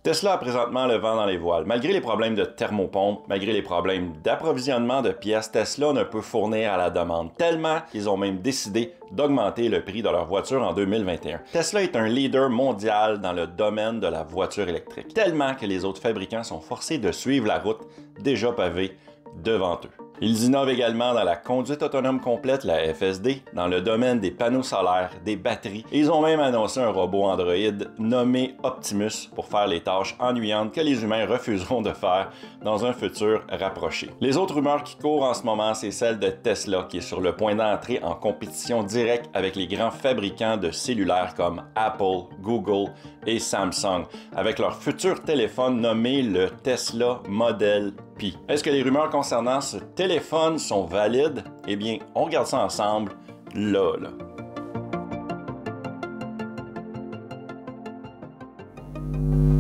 Tesla a présentement le vent dans les voiles. Malgré les problèmes de thermopompe, malgré les problèmes d'approvisionnement de pièces, Tesla ne peut fournir à la demande, tellement qu'ils ont même décidé d'augmenter le prix de leur voiture en 2021. Tesla est un leader mondial dans le domaine de la voiture électrique, tellement que les autres fabricants sont forcés de suivre la route déjà pavée devant eux. Ils innovent également dans la conduite autonome complète, la FSD, dans le domaine des panneaux solaires, des batteries, et ils ont même annoncé un robot Android nommé Optimus pour faire les tâches ennuyantes que les humains refuseront de faire dans un futur rapproché. Les autres rumeurs qui courent en ce moment, c'est celle de Tesla qui est sur le point d'entrer en compétition directe avec les grands fabricants de cellulaires comme Apple, Google et Samsung, avec leur futur téléphone nommé le Tesla Model Pi. Est-ce que les rumeurs concernant ce téléphone sont valides? Eh bien, on regarde ça ensemble, là.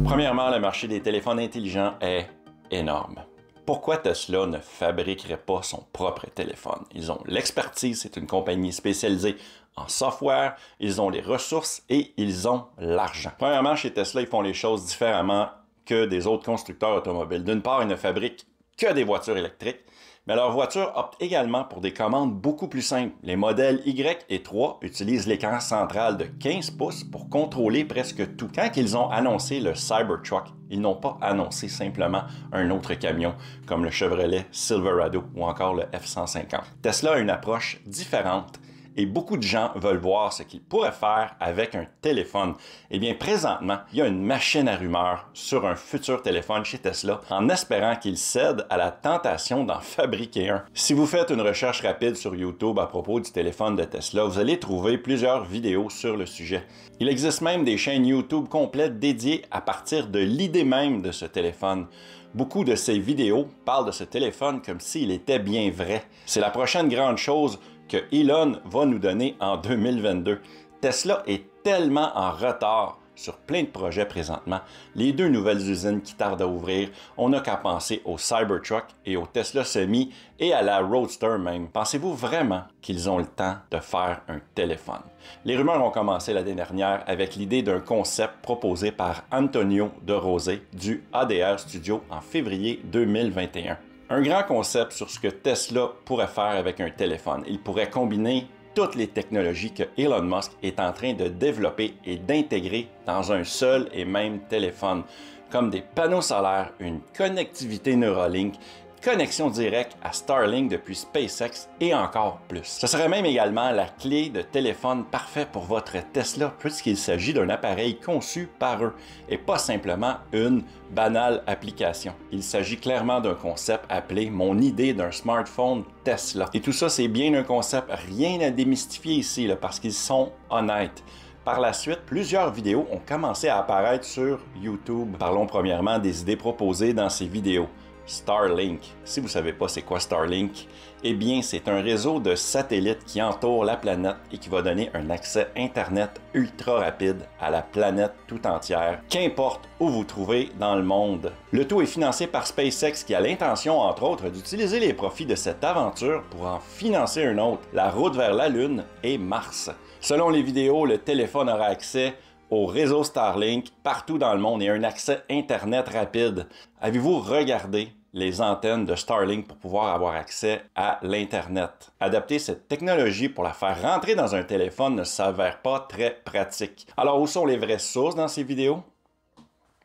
Premièrement, le marché des téléphones intelligents est énorme. Pourquoi Tesla ne fabriquerait pas son propre téléphone? Ils ont l'expertise, c'est une compagnie spécialisée en software, ils ont les ressources et ils ont l'argent. Premièrement, chez Tesla, ils font les choses différemment que des autres constructeurs automobiles. D'une part, ils ne fabriquent que des voitures électriques, mais leurs voitures optent également pour des commandes beaucoup plus simples. Les modèles Y et 3 utilisent l'écran central de 15 pouces pour contrôler presque tout. Quand ils ont annoncé le Cybertruck, ils n'ont pas annoncé simplement un autre camion comme le Chevrolet Silverado ou encore le F-150. Tesla a une approche différente et beaucoup de gens veulent voir ce qu'ils pourraient faire avec un téléphone. Eh bien, présentement, il y a une machine à rumeurs sur un futur téléphone chez Tesla en espérant qu'il cède à la tentation d'en fabriquer un. Si vous faites une recherche rapide sur YouTube à propos du téléphone de Tesla, vous allez trouver plusieurs vidéos sur le sujet. Il existe même des chaînes YouTube complètes dédiées à partir de l'idée même de ce téléphone. Beaucoup de ces vidéos parlent de ce téléphone comme s'il était bien vrai. C'est la prochaine grande chose que Elon va nous donner en 2022. Tesla est tellement en retard sur plein de projets présentement. Les deux nouvelles usines qui tardent à ouvrir, on n'a qu'à penser au Cybertruck et au Tesla Semi et à la Roadster même. Pensez-vous vraiment qu'ils ont le temps de faire un téléphone? Les rumeurs ont commencé l'année dernière avec l'idée d'un concept proposé par Antonio De Rosé du ADR Studio en février 2021. Un grand concept sur ce que Tesla pourrait faire avec un téléphone. Il pourrait combiner toutes les technologies que Elon Musk est en train de développer et d'intégrer dans un seul et même téléphone, comme des panneaux solaires, une connectivité Neuralink, connexion directe à Starlink depuis SpaceX et encore plus. Ce serait même également la clé de téléphone parfait pour votre Tesla puisqu'il s'agit d'un appareil conçu par eux et pas simplement une banale application. Il s'agit clairement d'un concept appelé « Mon idée d'un smartphone Tesla ». Et tout ça, c'est bien un concept, rien à démystifier ici là, parce qu'ils sont honnêtes. Par la suite, plusieurs vidéos ont commencé à apparaître sur YouTube. Parlons premièrement des idées proposées dans ces vidéos. Starlink. Si vous ne savez pas c'est quoi Starlink, eh bien c'est un réseau de satellites qui entoure la planète et qui va donner un accès Internet ultra rapide à la planète tout entière, qu'importe où vous trouvez dans le monde. Le tout est financé par SpaceX qui a l'intention, entre autres, d'utiliser les profits de cette aventure pour en financer une autre, la route vers la Lune et Mars. Selon les vidéos, le téléphone aura accès au réseau Starlink partout dans le monde et un accès Internet rapide. Avez-vous regardé les antennes de Starlink pour pouvoir avoir accès à l'Internet? Adapter cette technologie pour la faire rentrer dans un téléphone ne s'avère pas très pratique. Alors, où sont les vraies sources dans ces vidéos?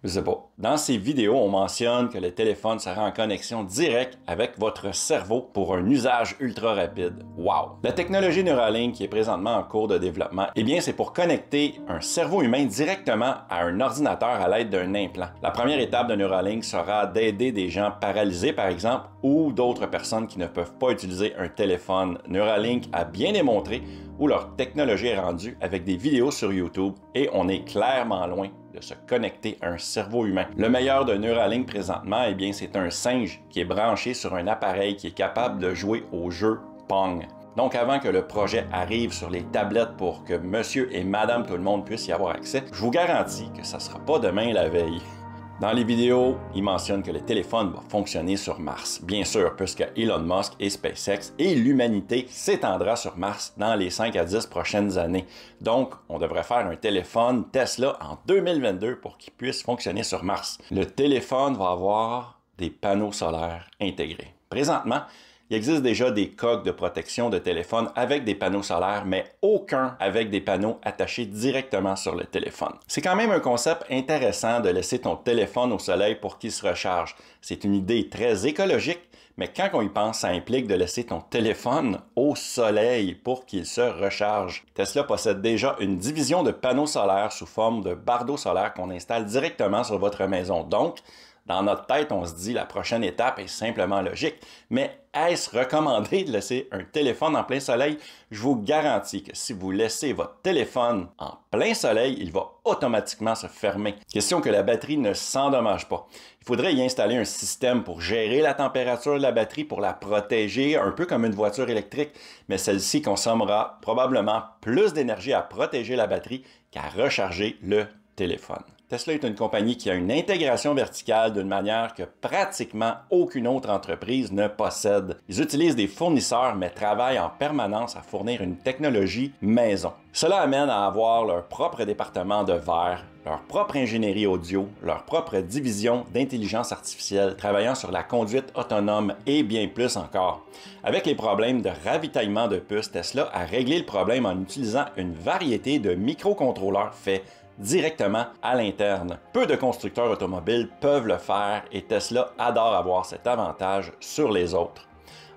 Je sais pas. Dans ces vidéos, on mentionne que le téléphone sera en connexion directe avec votre cerveau pour un usage ultra rapide. Wow! La technologie Neuralink qui est présentement en cours de développement, eh bien, c'est pour connecter un cerveau humain directement à un ordinateur à l'aide d'un implant. La première étape de Neuralink sera d'aider des gens paralysés, par exemple, ou d'autres personnes qui ne peuvent pas utiliser un téléphone. Neuralink a bien démontré où leur technologie est rendue avec des vidéos sur YouTube et on est clairement loin de se connecter à un cerveau humain. Le meilleur de Neuralink présentement, eh bien, c'est un singe qui est branché sur un appareil qui est capable de jouer au jeu Pong. Donc, avant que le projet arrive sur les tablettes pour que monsieur et madame tout le monde puissent y avoir accès, je vous garantis que ça ne sera pas demain la veille. Dans les vidéos, il mentionne que le téléphone va fonctionner sur Mars. Bien sûr, puisque Elon Musk et SpaceX et l'humanité s'étendra sur Mars dans les 5 à 10 prochaines années. Donc, on devrait faire un téléphone Tesla en 2022 pour qu'il puisse fonctionner sur Mars. Le téléphone va avoir des panneaux solaires intégrés. Présentement, il existe déjà des coques de protection de téléphone avec des panneaux solaires, mais aucun avec des panneaux attachés directement sur le téléphone. C'est quand même un concept intéressant de laisser ton téléphone au soleil pour qu'il se recharge. C'est une idée très écologique, mais quand on y pense, ça implique de laisser ton téléphone au soleil pour qu'il se recharge. Tesla possède déjà une division de panneaux solaires sous forme de bardeaux solaires qu'on installe directement sur votre maison. Donc, dans notre tête, on se dit la prochaine étape est simplement logique. Mais est-ce recommandé de laisser un téléphone en plein soleil? Je vous garantis que si vous laissez votre téléphone en plein soleil, il va automatiquement se fermer. Question que la batterie ne s'endommage pas. Il faudrait y installer un système pour gérer la température de la batterie, pour la protéger, un peu comme une voiture électrique, mais celle-ci consommera probablement plus d'énergie à protéger la batterie qu'à recharger le téléphone. Tesla est une compagnie qui a une intégration verticale d'une manière que pratiquement aucune autre entreprise ne possède. Ils utilisent des fournisseurs mais travaillent en permanence à fournir une technologie maison. Cela amène à avoir leur propre département de verre, leur propre ingénierie audio, leur propre division d'intelligence artificielle travaillant sur la conduite autonome et bien plus encore. Avec les problèmes de ravitaillement de puces, Tesla a réglé le problème en utilisant une variété de microcontrôleurs faits directement à l'interne. Peu de constructeurs automobiles peuvent le faire et Tesla adore avoir cet avantage sur les autres.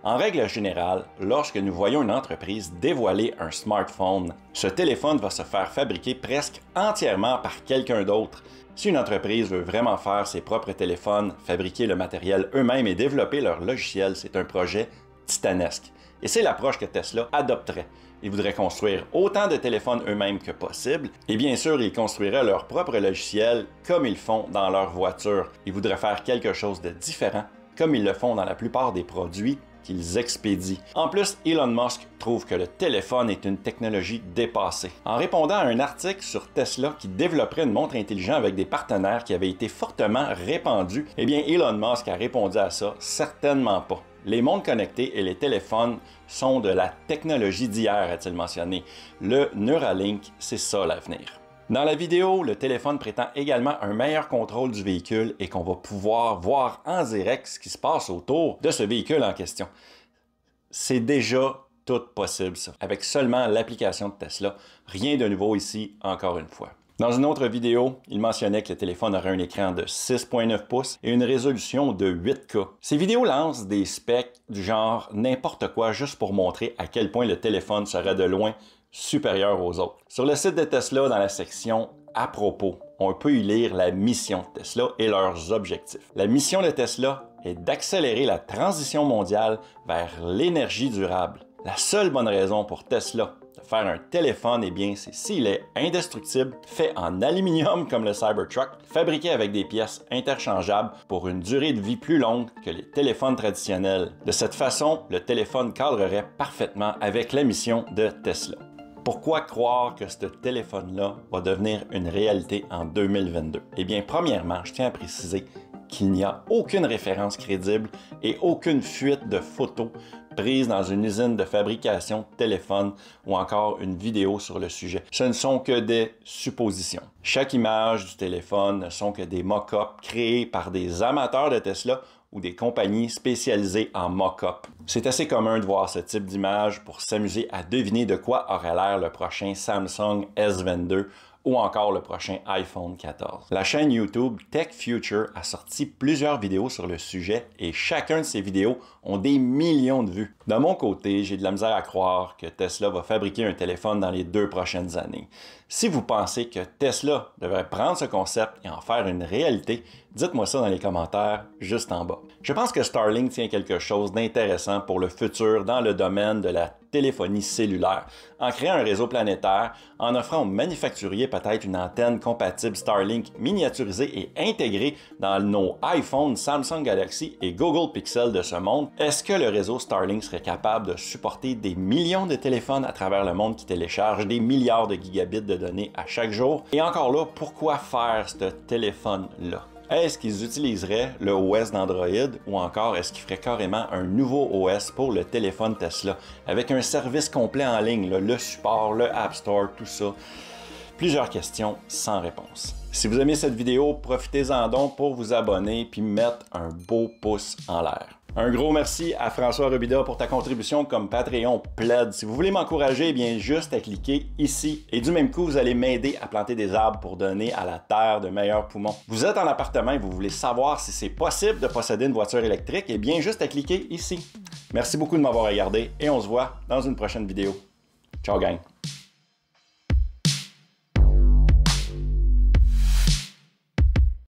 En règle générale, lorsque nous voyons une entreprise dévoiler un smartphone, ce téléphone va se faire fabriquer presque entièrement par quelqu'un d'autre. Si une entreprise veut vraiment faire ses propres téléphones, fabriquer le matériel eux-mêmes et développer leur logiciel, c'est un projet titanesque. Et c'est l'approche que Tesla adopterait. Ils voudraient construire autant de téléphones eux-mêmes que possible, et bien sûr, ils construiraient leur propre logiciel comme ils font dans leur voiture. Ils voudraient faire quelque chose de différent, comme ils le font dans la plupart des produits qu'ils expédient. En plus, Elon Musk trouve que le téléphone est une technologie dépassée. En répondant à un article sur Tesla qui développerait une montre intelligente avec des partenaires qui avaient été fortement répandus, eh bien Elon Musk a répondu à ça, certainement pas. Les montres connectées et les téléphones sont de la technologie d'hier, a-t-il mentionné. Le Neuralink, c'est ça l'avenir. Dans la vidéo, le téléphone prétend également un meilleur contrôle du véhicule et qu'on va pouvoir voir en direct ce qui se passe autour de ce véhicule en question. C'est déjà tout possible, ça. Avec seulement l'application de Tesla. Rien de nouveau ici, encore une fois. Dans une autre vidéo, il mentionnait que le téléphone aurait un écran de 6.9 pouces et une résolution de 8K. Ces vidéos lancent des specs du genre n'importe quoi juste pour montrer à quel point le téléphone serait de loin supérieur aux autres. Sur le site de Tesla, dans la section « À propos », on peut y lire la mission de Tesla et leurs objectifs. La mission de Tesla est d'accélérer la transition mondiale vers l'énergie durable. La seule bonne raison pour Tesla de faire un téléphone, eh bien, c'est s'il est indestructible, fait en aluminium comme le Cybertruck, fabriqué avec des pièces interchangeables pour une durée de vie plus longue que les téléphones traditionnels. De cette façon, le téléphone cadrerait parfaitement avec la mission de Tesla. Pourquoi croire que ce téléphone-là va devenir une réalité en 2022? Eh bien, premièrement, je tiens à préciser qu'il n'y a aucune référence crédible et aucune fuite de photos prises dans une usine de fabrication de téléphone ou encore une vidéo sur le sujet. Ce ne sont que des suppositions. Chaque image du téléphone ne sont que des mock-ups créés par des amateurs de Tesla ou des compagnies spécialisées en mock-up. C'est assez commun de voir ce type d'image pour s'amuser à deviner de quoi aurait l'air le prochain Samsung S22 ou encore le prochain iPhone 14. La chaîne YouTube Tech Future a sorti plusieurs vidéos sur le sujet et chacun de ces vidéos ont des millions de vues. De mon côté, j'ai de la misère à croire que Tesla va fabriquer un téléphone dans les 2 prochaines années. Si vous pensez que Tesla devrait prendre ce concept et en faire une réalité, dites-moi ça dans les commentaires juste en bas. Je pense que Starlink tient quelque chose d'intéressant pour le futur dans le domaine de la téléphonie cellulaire, en créant un réseau planétaire, en offrant aux manufacturiers peut-être une antenne compatible Starlink miniaturisée et intégrée dans nos iPhones, Samsung Galaxy et Google Pixel de ce monde. Est-ce que le réseau Starlink serait capable de supporter des millions de téléphones à travers le monde qui téléchargent des milliards de gigabits de données à chaque jour? Et encore là, pourquoi faire ce téléphone-là? Est-ce qu'ils utiliseraient le OS d'Android ou encore est-ce qu'ils feraient carrément un nouveau OS pour le téléphone Tesla avec un service complet en ligne, là, le support, le App Store, tout ça? Plusieurs questions sans réponse. Si vous aimez cette vidéo, profitez-en donc pour vous abonner puis mettre un beau pouce en l'air. Un gros merci à François Robida pour ta contribution comme Patreon Plaid. Si vous voulez m'encourager, eh bien juste à cliquer ici. Et du même coup, vous allez m'aider à planter des arbres pour donner à la terre de meilleurs poumons. Vous êtes en appartement et vous voulez savoir si c'est possible de posséder une voiture électrique, eh bien juste à cliquer ici. Merci beaucoup de m'avoir regardé et on se voit dans une prochaine vidéo. Ciao gang!